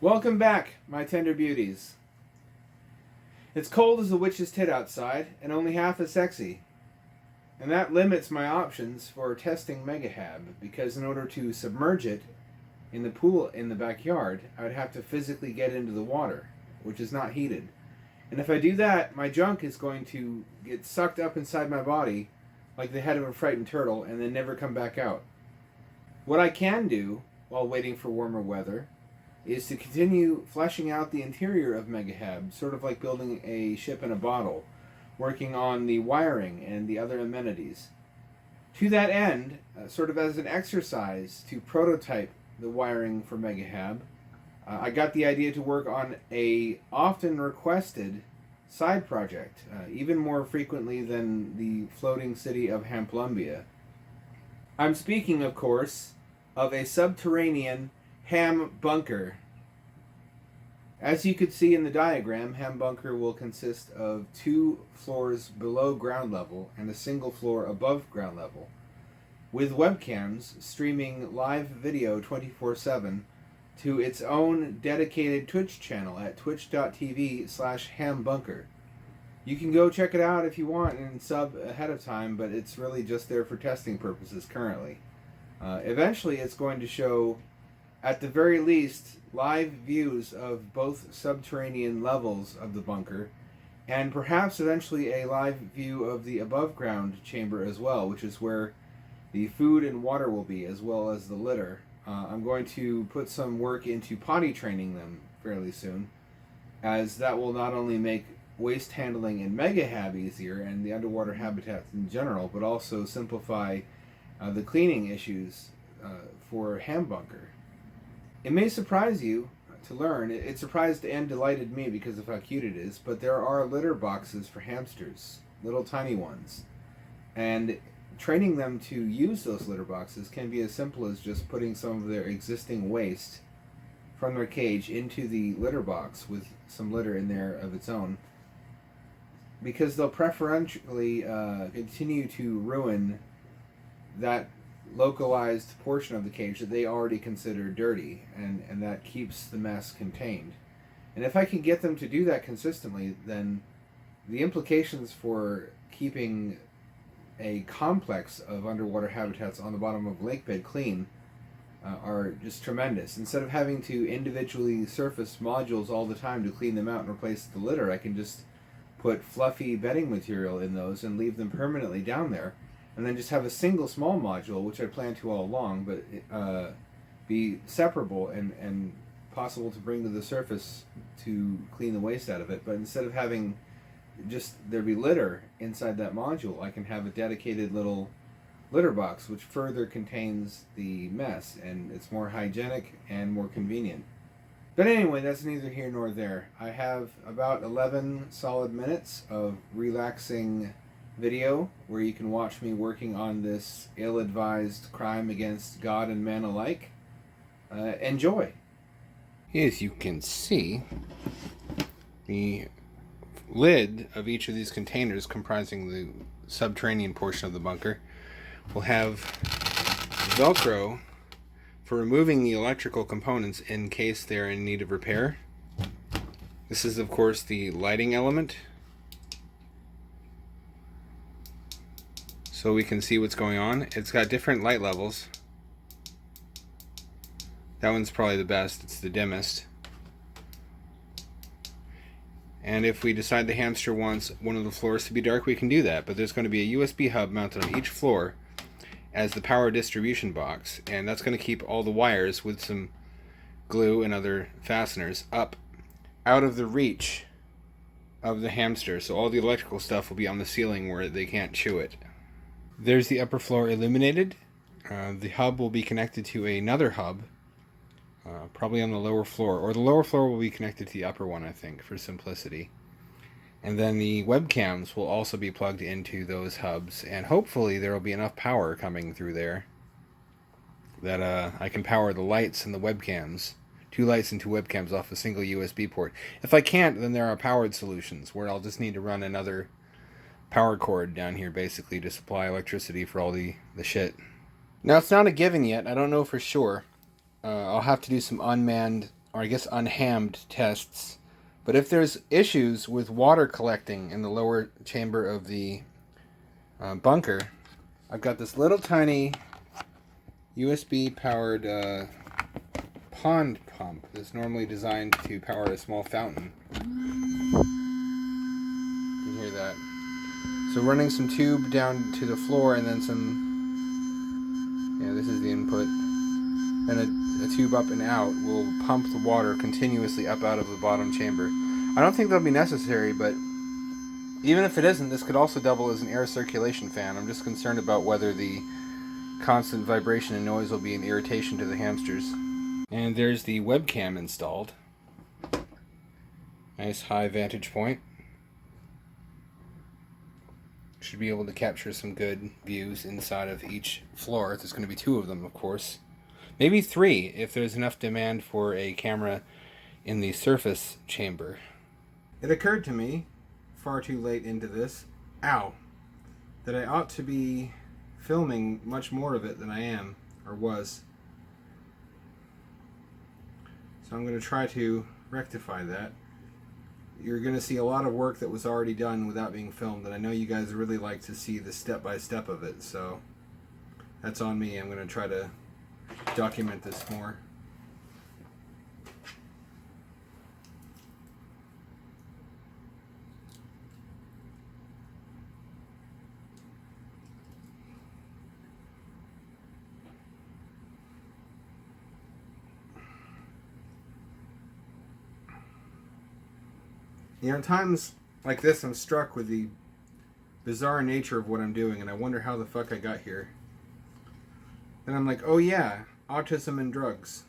Welcome back, my tender beauties. It's cold as a witch's tit outside, and only half as sexy. And that limits my options for testing Megahab, because in order to submerge it in the pool in the backyard, I would have to physically get into the water, which is not heated. And if I do that, my junk is going to get sucked up inside my body like the head of a frightened turtle and then never come back out. What I can do, while waiting for warmer weather, is to continue fleshing out the interior of Megahab, sort of like building a ship in a bottle, working on the wiring and the other amenities. To that end, sort of as an exercise to prototype the wiring for Megahab, I got the idea to work on a often requested side project, even more frequently than the floating city of Hambunker. I'm speaking, of course, of a subterranean Hambunker. As you could see in the diagram, Hambunker will consist of 2 floors below ground level and a single floor above ground level, with webcams streaming live video 24/7 to its own dedicated Twitch channel at twitch.tv/Hambunker. You can go check it out if you want and sub ahead of time, but it's really just there for testing purposes currently. Eventually it's going to show, at the very least, live views of both subterranean levels of the bunker, and perhaps eventually a live view of the above ground chamber as well, which is where the food and water will be, as well as the litter. I'm going to put some work into potty training them fairly soon, as that will not only make waste handling in Megahab easier and the underwater habitats in general, but also simplify the cleaning issues for Hambunker. It may surprise you to learn, it surprised and delighted me because of how cute it is, but there are litter boxes for hamsters, little tiny ones. And training them to use those litter boxes can be as simple as just putting some of their existing waste from their cage into the litter box with some litter in there of its own, because they'll preferentially continue to ruin that localized portion of the cage that they already consider dirty, and that keeps the mess contained. And if I can get them to do that consistently, then the implications for keeping a complex of underwater habitats on the bottom of a lake bed clean are just tremendous. Instead of having to individually surface modules all the time to clean them out and replace the litter, I can just put fluffy bedding material in those and leave them permanently down there, and then just have a single small module, which I plan to all along, but be separable and possible to bring to the surface to clean the waste out of it. But instead of having just there be litter inside that module, I can have a dedicated little litter box which further contains the mess, and it's more hygienic and more convenient. But anyway, that's neither here nor there. I have about 11 solid minutes of relaxing video where you can watch me working on this ill-advised crime against God and man alike. Enjoy. As you can see, the lid of each of these containers comprising the subterranean portion of the bunker will have Velcro for removing the electrical components in case they're in need of repair. This is, of course, the lighting element, so we can see what's going on. It's got different light levels. That one's probably the best, it's the dimmest. And if we decide the hamster wants one of the floors to be dark, we can do that. But there's going to be a USB hub mounted on each floor as the power distribution box, and that's going to keep all the wires with some glue and other fasteners up out of the reach of the hamster, so all the electrical stuff will be on the ceiling where they can't chew it. There's the upper floor illuminated. The hub will be connected to another hub, probably on the lower floor, or the lower floor will be connected to the upper one, I think, for simplicity. And then the webcams will also be plugged into those hubs, and hopefully there will be enough power coming through there that I can power the lights and the webcams. 2 lights and 2 webcams off a single USB port. If I can't, then there are powered solutions where I'll just need to run another power cord down here basically to supply electricity for all the shit. Now, it's not a given yet. I don't know for sure. I'll have to do some unmanned or I guess unhammed tests. But if there's issues with water collecting in the lower chamber of the bunker, I've got this little tiny USB powered pond pump that's normally designed to power a small fountain. You can hear that. So running some tube down to the floor and then some, yeah, this is the input, and a tube up and out will pump the water continuously up out of the bottom chamber. I don't think that'll be necessary, but even if it isn't, this could also double as an air circulation fan. I'm just concerned about whether the constant vibration and noise will be an irritation to the hamsters. And there's the webcam installed. Nice high vantage point. Should be able to capture some good views inside of each floor. There's going to be 2 of them, of course. Maybe 3 if there's enough demand for a camera in the surface chamber. It occurred to me, far too late into this, that I ought to be filming much more of it than I am, or was. So I'm going to try to rectify that. You're going to see a lot of work that was already done without being filmed, and I know you guys really like to see the step-by-step of it, so that's on me. I'm going to try to document this more. You know, times like this, I'm struck with the bizarre nature of what I'm doing, and I wonder how the fuck I got here. Then I'm like, oh yeah, autism and drugs.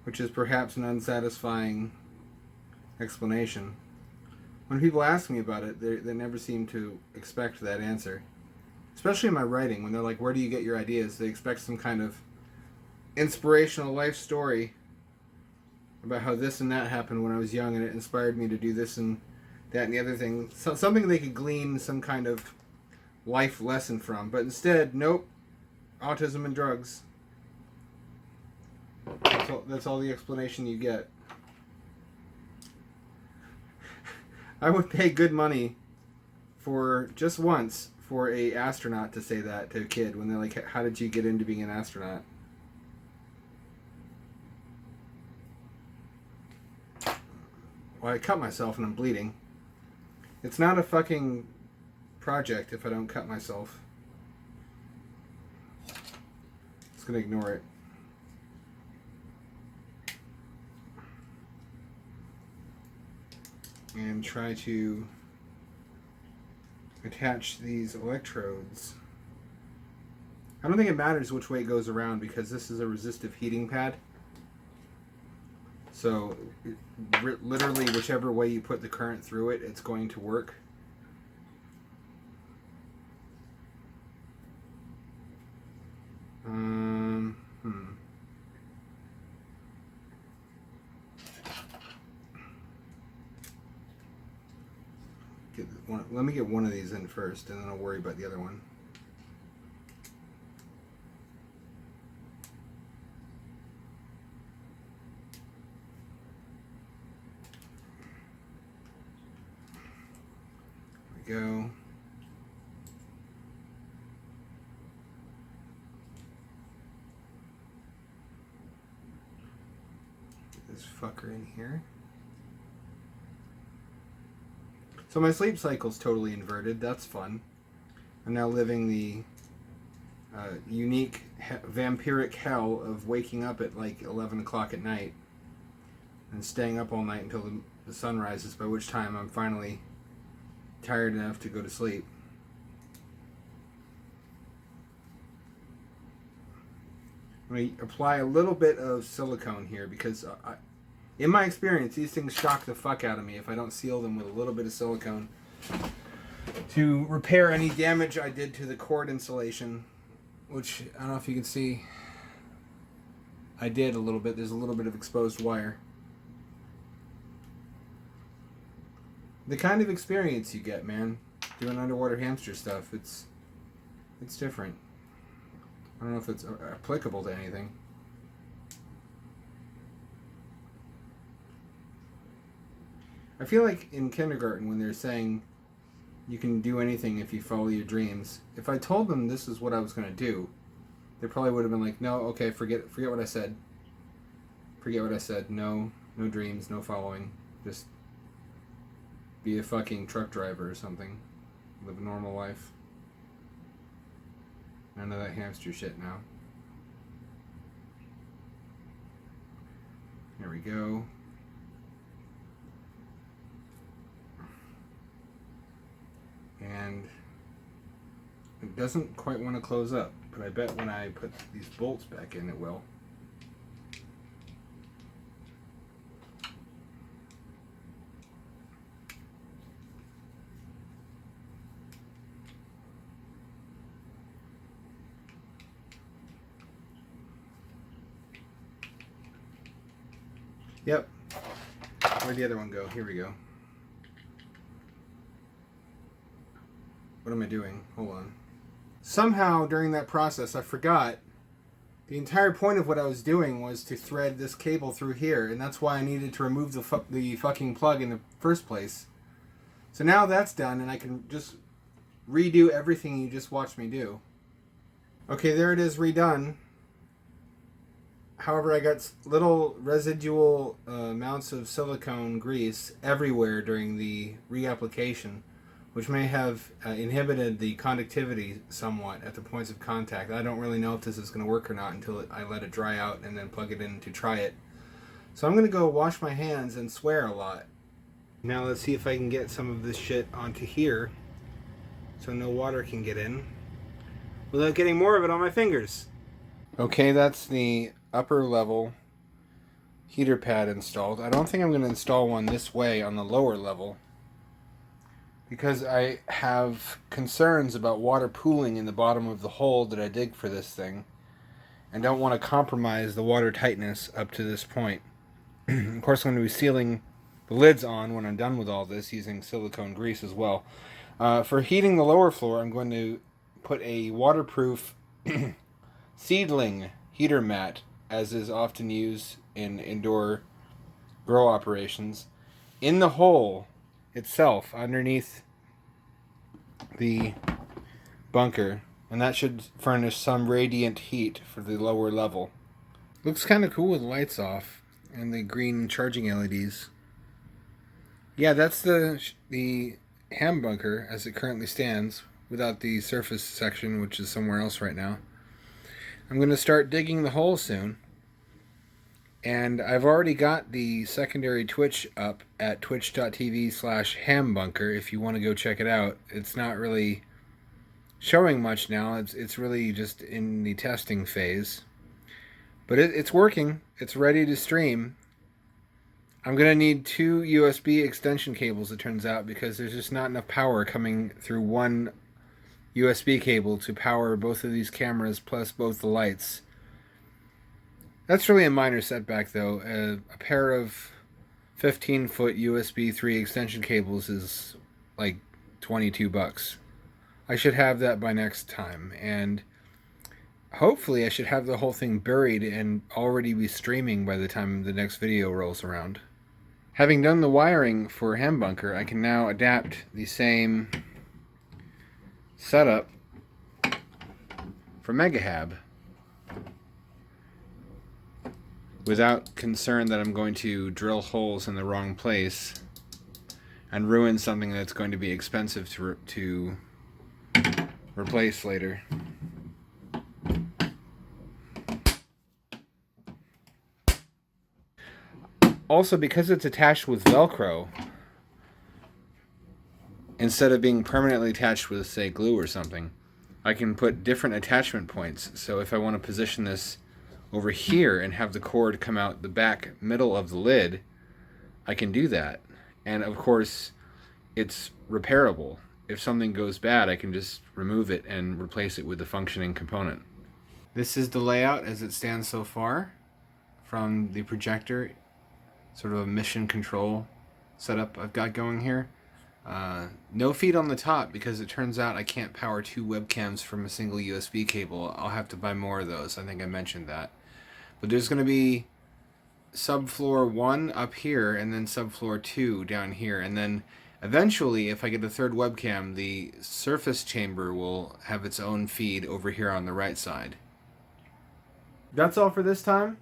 Which is perhaps an unsatisfying explanation. When people ask me about it, they never seem to expect that answer. Especially in my writing, when they're like, where do you get your ideas? They expect some kind of inspirational life story about how this and that happened when I was young and it inspired me to do this and that and the other thing. So, something they could glean some kind of life lesson from. But instead, nope, autism and drugs. That's all the explanation you get. I would pay good money for, just once, for a astronaut to say that to a kid when they're like, how did you get into being an astronaut? Well, I cut myself and I'm bleeding. It's not a fucking project if I don't cut myself. Just gonna ignore it. And try to attach these electrodes. I don't think it matters which way it goes around because this is a resistive heating pad. So, literally, whichever way you put the current through it, it's going to work. Let me get one of these in first, and then I'll worry about the other one. Go. Get this fucker in here. So my sleep cycle's totally inverted. That's fun. I'm now living the unique vampiric hell of waking up at like 11 o'clock at night and staying up all night until the sun rises, by which time I'm finally tired enough to go to sleep. I'm going to apply a little bit of silicone here because in my experience these things shock the fuck out of me if I don't seal them with a little bit of silicone to repair any damage I did to the cord insulation, which I don't know if you can see. I did a little bit. There's a little bit of exposed wire. The kind of experience you get, man, doing underwater hamster stuff, it's different. I don't know if it's applicable to anything. I feel like in kindergarten when they're saying you can do anything if you follow your dreams, if I told them this is what I was going to do, they probably would have been like, no, okay, forget what I said. Forget what I said. No dreams, no following. Just be a fucking truck driver or something. Live a normal life. None of that hamster shit now. Here we go. And it doesn't quite want to close up, but I bet when I put these bolts back in, it will. Yep. Where'd the other one go? Here we go. What am I doing? Hold on. Somehow during that process I forgot the entire point of what I was doing was to thread this cable through here, and that's why I needed to remove the fucking plug in the first place. So now that's done and I can just redo everything you just watched me do. Okay, there it is, redone. However, I got little residual amounts of silicone grease everywhere during the reapplication, which may have inhibited the conductivity somewhat at the points of contact. I don't really know if this is going to work or not until I let it dry out and then plug it in to try it. So I'm going to go wash my hands and swear a lot. Now let's see if I can get some of this shit onto here so no water can get in without getting more of it on my fingers. Okay, that's the upper level heater pad installed. I don't think I'm going to install one this way on the lower level because I have concerns about water pooling in the bottom of the hole that I dig for this thing and don't want to compromise the water tightness up to this point. Of course, I'm going to be sealing the lids on when I'm done with all this using silicone grease as well. For heating the lower floor, I'm going to put a waterproof seedling heater mat, as is often used in indoor grow operations, in the hole itself underneath the bunker, and that should furnish some radiant heat for the lower level. Looks kind of cool with lights off and the green charging LEDs. Yeah, that's the Hambunker as it currently stands, without the surface section, which is somewhere else right now. I'm going to start digging the hole soon. And I've already got the secondary Twitch up at twitch.tv/Hambunker if you want to go check it out. It's not really showing much now. It's really just in the testing phase. But it's working. It's ready to stream. I'm going to need 2 USB extension cables, it turns out, because there's just not enough power coming through one USB cable to power both of these cameras plus both the lights. That's really a minor setback, though. A pair of 15-foot USB 3 extension cables is like $22. I should have that by next time, and hopefully I should have the whole thing buried and already be streaming by the time the next video rolls around. Having done the wiring for Hambunker, I can now adapt the same setup for MegaHab without concern that I'm going to drill holes in the wrong place and ruin something that's going to be expensive to replace later. Also, because it's attached with Velcro, instead of being permanently attached with, say, glue or something, I can put different attachment points. So if I want to position this over here and have the cord come out the back middle of the lid, I can do that. And of course, it's repairable. If something goes bad, I can just remove it and replace it with a functioning component. This is the layout as it stands so far from the projector. Sort of a mission control setup I've got going here. No feed on the top because it turns out I can't power 2 webcams from a single USB cable. I'll have to buy more of those. I think I mentioned that. But there's going to be subfloor 1 up here and then subfloor 2 down here, and then eventually, if I get a third webcam, the surface chamber will have its own feed over here on the right side. That's all for this time.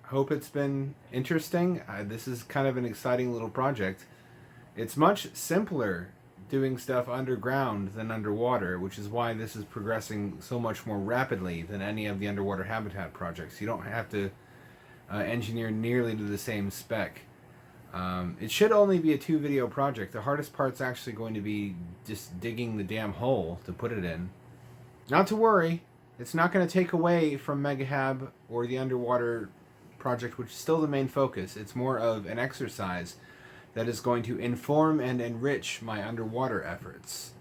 Hope it's been interesting. This is kind of an exciting little project. It's much simpler doing stuff underground than underwater, which is why this is progressing so much more rapidly than any of the underwater habitat projects. You don't have to engineer nearly to the same spec. It should only be a 2-video project. The hardest part's actually going to be just digging the damn hole to put it in. Not to worry, it's not going to take away from MegaHab or the underwater project, which is still the main focus. It's more of an exercise that is going to inform and enrich my underwater efforts.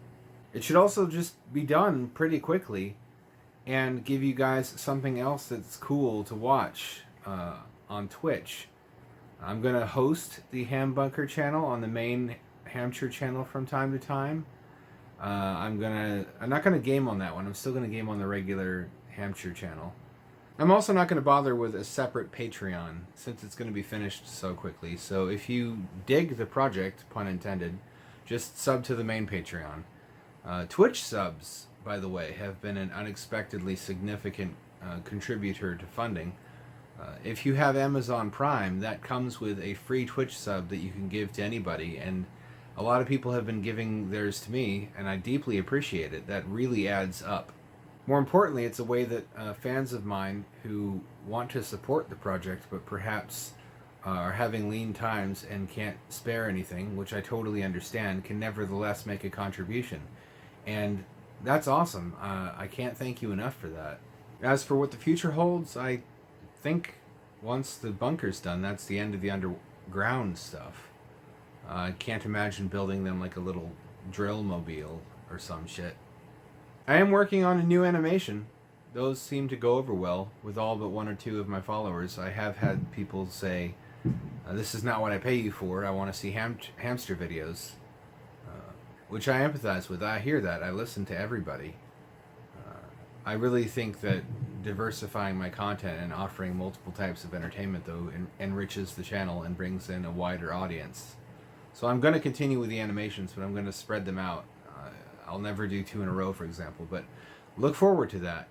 It should also just be done pretty quickly and give you guys something else that's cool to watch on Twitch. I'm going to host the Hambunker channel on the main Hampture channel from time to time. I'm not going to game on that one. I'm still going to game on the regular Hampture channel. I'm also not going to bother with a separate Patreon since it's going to be finished so quickly. So if you dig the project, pun intended, just sub to the main Patreon. Twitch subs, by the way, have been an unexpectedly significant contributor to funding. If you have Amazon Prime, that comes with a free Twitch sub that you can give to anybody, and a lot of people have been giving theirs to me, and I deeply appreciate it. That really adds up. More importantly, it's a way that fans of mine who want to support the project but perhaps are having lean times and can't spare anything, which I totally understand, can nevertheless make a contribution. And that's awesome. I can't thank you enough for that. As for what the future holds, I think once the bunker's done, that's the end of the underground stuff. I can't imagine building them like a little drill mobile or some shit. I am working on a new animation. Those seem to go over well with all but 1 or 2 of my followers. I have had people say, this is not what I pay you for. I want to see hamster videos. Which I empathize with. I hear that. I listen to everybody. I really think that diversifying my content and offering multiple types of entertainment, though, enriches the channel and brings in a wider audience. So I'm going to continue with the animations, but I'm going to spread them out. I'll never do 2 in a row, for example, but look forward to that.